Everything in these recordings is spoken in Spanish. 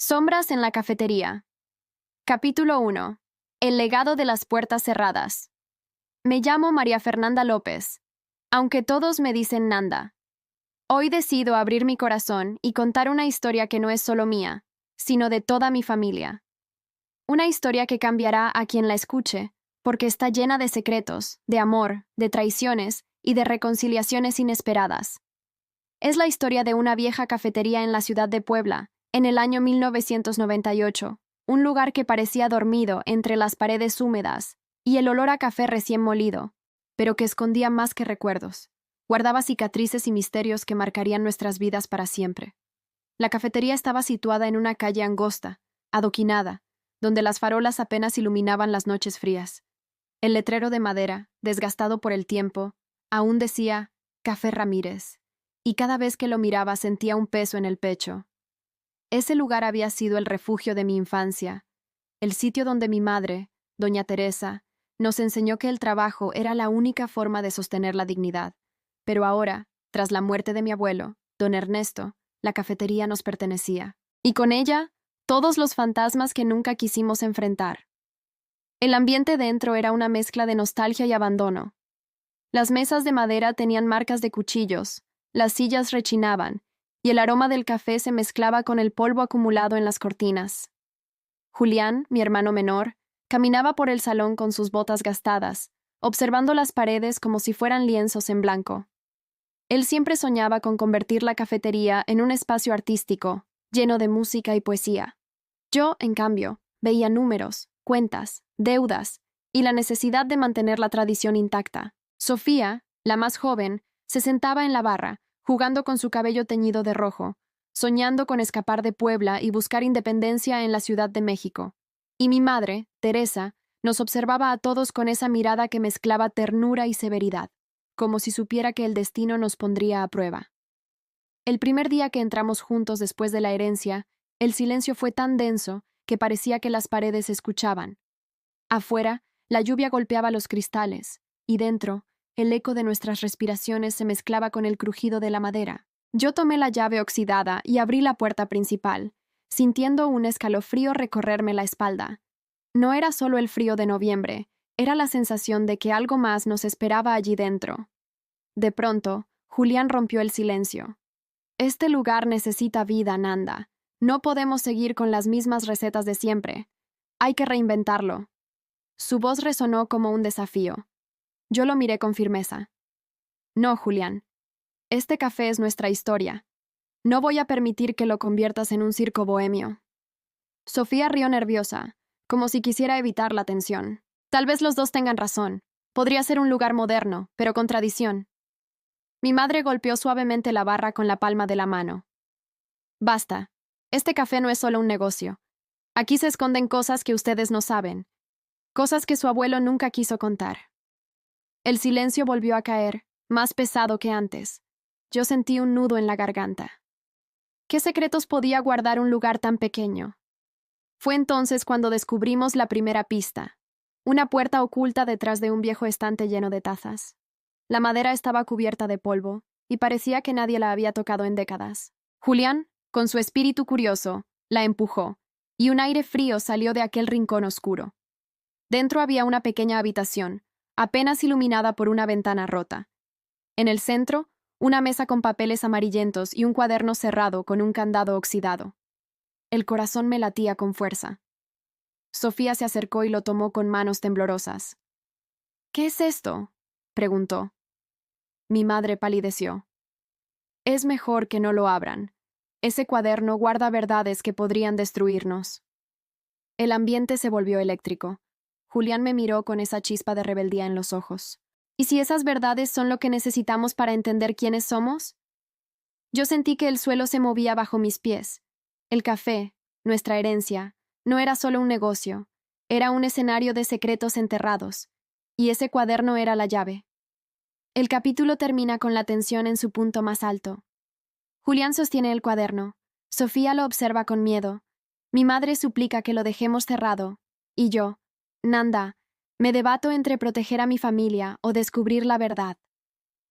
Sombras en la cafetería. Capítulo 1. El legado de las puertas cerradas. Me llamo María Fernanda López, aunque todos me dicen Nanda. Hoy decido abrir mi corazón y contar una historia que no es solo mía, sino de toda mi familia. Una historia que cambiará a quien la escuche, porque está llena de secretos, de amor, de traiciones y de reconciliaciones inesperadas. Es la historia de una vieja cafetería en la ciudad de Puebla, en el año 1998, un lugar que parecía dormido entre las paredes húmedas y el olor a café recién molido, pero que escondía más que recuerdos. Guardaba cicatrices y misterios que marcarían nuestras vidas para siempre. La cafetería estaba situada en una calle angosta, adoquinada, donde las farolas apenas iluminaban las noches frías. El letrero de madera, desgastado por el tiempo, aún decía Café Ramírez, y cada vez que lo miraba sentía un peso en el pecho. Ese lugar había sido el refugio de mi infancia, el sitio donde mi madre, doña Teresa, nos enseñó que el trabajo era la única forma de sostener la dignidad. Pero ahora, tras la muerte de mi abuelo, don Ernesto, la cafetería nos pertenecía. Y con ella, todos los fantasmas que nunca quisimos enfrentar. El ambiente dentro era una mezcla de nostalgia y abandono. Las mesas de madera tenían marcas de cuchillos, las sillas rechinaban, y el aroma del café se mezclaba con el polvo acumulado en las cortinas. Julián, mi hermano menor, caminaba por el salón con sus botas gastadas, observando las paredes como si fueran lienzos en blanco. Él siempre soñaba con convertir la cafetería en un espacio artístico, lleno de música y poesía. Yo, en cambio, veía números, cuentas, deudas y la necesidad de mantener la tradición intacta. Sofía, la más joven, se sentaba en la barra, jugando con su cabello teñido de rojo, soñando con escapar de Puebla y buscar independencia en la Ciudad de México. Y mi madre, Teresa, nos observaba a todos con esa mirada que mezclaba ternura y severidad, como si supiera que el destino nos pondría a prueba. El primer día que entramos juntos después de la herencia, el silencio fue tan denso que parecía que las paredes escuchaban. Afuera, la lluvia golpeaba los cristales, y dentro, el eco de nuestras respiraciones se mezclaba con el crujido de la madera. Yo tomé la llave oxidada y abrí la puerta principal, sintiendo un escalofrío recorrerme la espalda. No era solo el frío de noviembre, era la sensación de que algo más nos esperaba allí dentro. De pronto, Julián rompió el silencio. Este lugar necesita vida, Nanda. No podemos seguir con las mismas recetas de siempre. Hay que reinventarlo. Su voz resonó como un desafío. Yo lo miré con firmeza. No, Julián. Este café es nuestra historia. No voy a permitir que lo conviertas en un circo bohemio. Sofía rió nerviosa, como si quisiera evitar la tensión. Tal vez los dos tengan razón. Podría ser un lugar moderno, pero con tradición. Mi madre golpeó suavemente la barra con la palma de la mano. Basta. Este café no es solo un negocio. Aquí se esconden cosas que ustedes no saben. Cosas que su abuelo nunca quiso contar. El silencio volvió a caer, más pesado que antes. Yo sentí un nudo en la garganta. ¿Qué secretos podía guardar un lugar tan pequeño? Fue entonces cuando descubrimos la primera pista, una puerta oculta detrás de un viejo estante lleno de tazas. La madera estaba cubierta de polvo, y parecía que nadie la había tocado en décadas. Julián, con su espíritu curioso, la empujó, y un aire frío salió de aquel rincón oscuro. Dentro había una pequeña habitación, apenas iluminada por una ventana rota. En el centro, una mesa con papeles amarillentos y un cuaderno cerrado con un candado oxidado. El corazón me latía con fuerza. Sofía se acercó y lo tomó con manos temblorosas. «¿Qué es esto?», preguntó. Mi madre palideció. «Es mejor que no lo abran. Ese cuaderno guarda verdades que podrían destruirnos». El ambiente se volvió eléctrico. Julián me miró con esa chispa de rebeldía en los ojos. ¿Y si esas verdades son lo que necesitamos para entender quiénes somos? Yo sentí que el suelo se movía bajo mis pies. El café, nuestra herencia, no era solo un negocio, era un escenario de secretos enterrados, y ese cuaderno era la llave. El capítulo termina con la tensión en su punto más alto. Julián sostiene el cuaderno, Sofía lo observa con miedo, mi madre suplica que lo dejemos cerrado, y yo, Nanda, me debato entre proteger a mi familia o descubrir la verdad.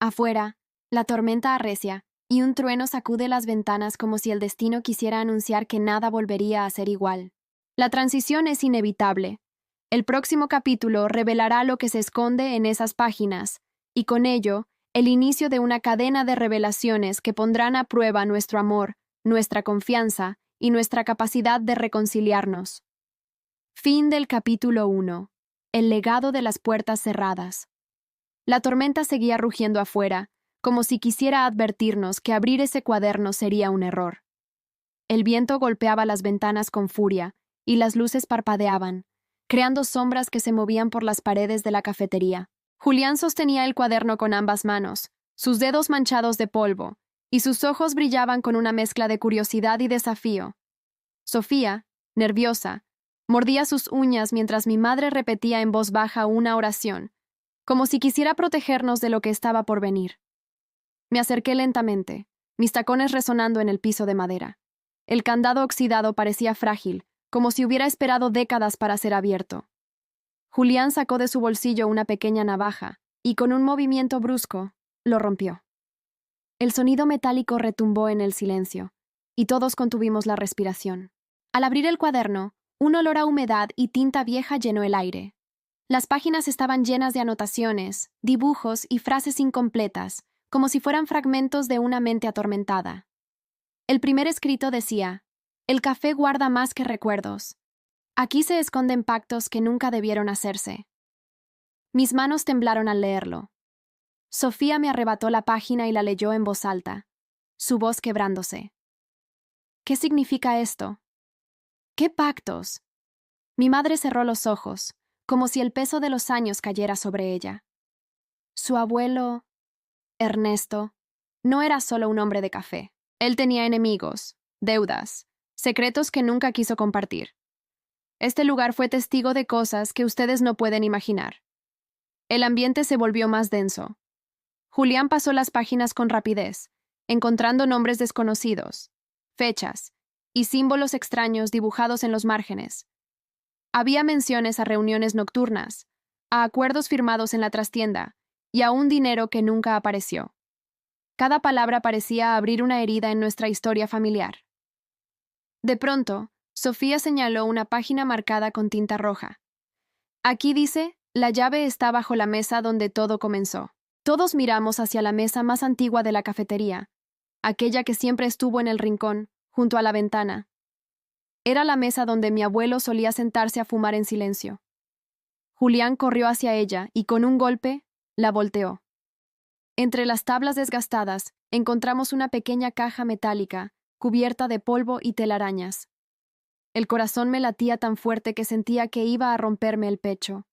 Afuera, la tormenta arrecia, y un trueno sacude las ventanas como si el destino quisiera anunciar que nada volvería a ser igual. La transición es inevitable. El próximo capítulo revelará lo que se esconde en esas páginas, y con ello, el inicio de una cadena de revelaciones que pondrán a prueba nuestro amor, nuestra confianza y nuestra capacidad de reconciliarnos. Fin del capítulo 1. El legado de las puertas cerradas. La tormenta seguía rugiendo afuera, como si quisiera advertirnos que abrir ese cuaderno sería un error. El viento golpeaba las ventanas con furia, y las luces parpadeaban, creando sombras que se movían por las paredes de la cafetería. Julián sostenía el cuaderno con ambas manos, sus dedos manchados de polvo, y sus ojos brillaban con una mezcla de curiosidad y desafío. Sofía, nerviosa, mordía sus uñas mientras mi madre repetía en voz baja una oración, como si quisiera protegernos de lo que estaba por venir. Me acerqué lentamente, mis tacones resonando en el piso de madera. El candado oxidado parecía frágil, como si hubiera esperado décadas para ser abierto. Julián sacó de su bolsillo una pequeña navaja y, con un movimiento brusco, lo rompió. El sonido metálico retumbó en el silencio, y todos contuvimos la respiración. Al abrir el cuaderno, un olor a humedad y tinta vieja llenó el aire. Las páginas estaban llenas de anotaciones, dibujos y frases incompletas, como si fueran fragmentos de una mente atormentada. El primer escrito decía: «El café guarda más que recuerdos. Aquí se esconden pactos que nunca debieron hacerse». Mis manos temblaron al leerlo. Sofía me arrebató la página y la leyó en voz alta, su voz quebrándose. «¿Qué significa esto? ¿Qué pactos?». Mi madre cerró los ojos, como si el peso de los años cayera sobre ella. Su abuelo, Ernesto, no era solo un hombre de café. Él tenía enemigos, deudas, secretos que nunca quiso compartir. Este lugar fue testigo de cosas que ustedes no pueden imaginar. El ambiente se volvió más denso. Julián pasó las páginas con rapidez, encontrando nombres desconocidos, fechas y símbolos extraños dibujados en los márgenes. Había menciones a reuniones nocturnas, a acuerdos firmados en la trastienda y a un dinero que nunca apareció. Cada palabra parecía abrir una herida en nuestra historia familiar. De pronto, Sofía señaló una página marcada con tinta roja. Aquí dice: «La llave está bajo la mesa donde todo comenzó». Todos miramos hacia la mesa más antigua de la cafetería, aquella que siempre estuvo en el rincón, junto a la ventana. Era la mesa donde mi abuelo solía sentarse a fumar en silencio. Julián corrió hacia ella y, con un golpe, la volteó. Entre las tablas desgastadas, encontramos una pequeña caja metálica, cubierta de polvo y telarañas. El corazón me latía tan fuerte que sentía que iba a romperme el pecho.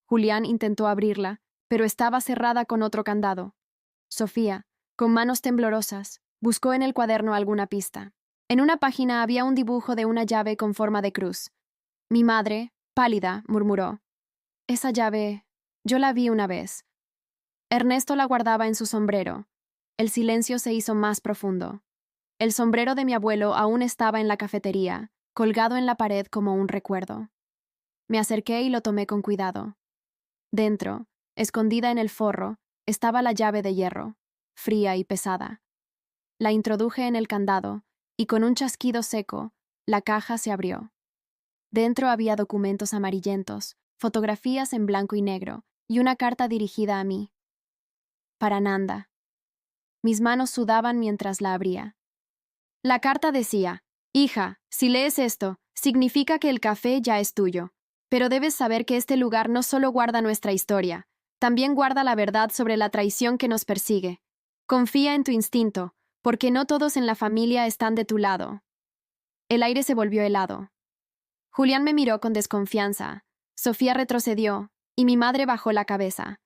Julián intentó abrirla, pero estaba cerrada con otro candado. Sofía, con manos temblorosas, buscó en el cuaderno alguna pista. En una página había un dibujo de una llave con forma de cruz. Mi madre, pálida, murmuró: «Esa llave, yo la vi una vez». Ernesto la guardaba en su sombrero. El silencio se hizo más profundo. El sombrero de mi abuelo aún estaba en la cafetería, colgado en la pared como un recuerdo. Me acerqué y lo tomé con cuidado. Dentro, escondida en el forro, estaba la llave de hierro, fría y pesada. La introduje en el candado, y con un chasquido seco, la caja se abrió. Dentro había documentos amarillentos, fotografías en blanco y negro, y una carta dirigida a mí. Para Nanda. Mis manos sudaban mientras la abría. La carta decía: «Hija, si lees esto, significa que el café ya es tuyo. Pero debes saber que este lugar no solo guarda nuestra historia, también guarda la verdad sobre la traición que nos persigue. Confía en tu instinto, porque no todos en la familia están de tu lado». El aire se volvió helado. Julián me miró con desconfianza. Sofía retrocedió, y mi madre bajó la cabeza.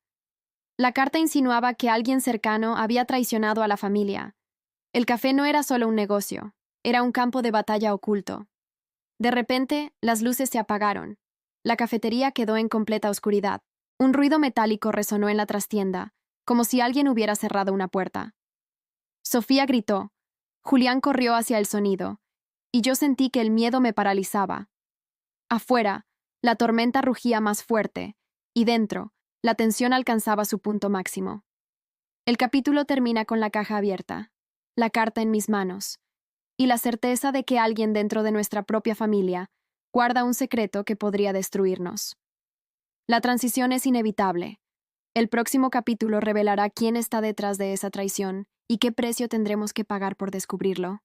La carta insinuaba que alguien cercano había traicionado a la familia. El café no era solo un negocio, era un campo de batalla oculto. De repente, las luces se apagaron. La cafetería quedó en completa oscuridad. Un ruido metálico resonó en la trastienda, como si alguien hubiera cerrado una puerta. Sofía gritó. Julián corrió hacia el sonido, y yo sentí que el miedo me paralizaba. Afuera, la tormenta rugía más fuerte, y dentro, la tensión alcanzaba su punto máximo. El capítulo termina con la caja abierta. la carta en mis manos, y la certeza de que alguien dentro de nuestra propia familia guarda un secreto que podría destruirnos. La transición es inevitable. El próximo capítulo revelará quién está detrás de esa traición y qué precio tendremos que pagar por descubrirlo.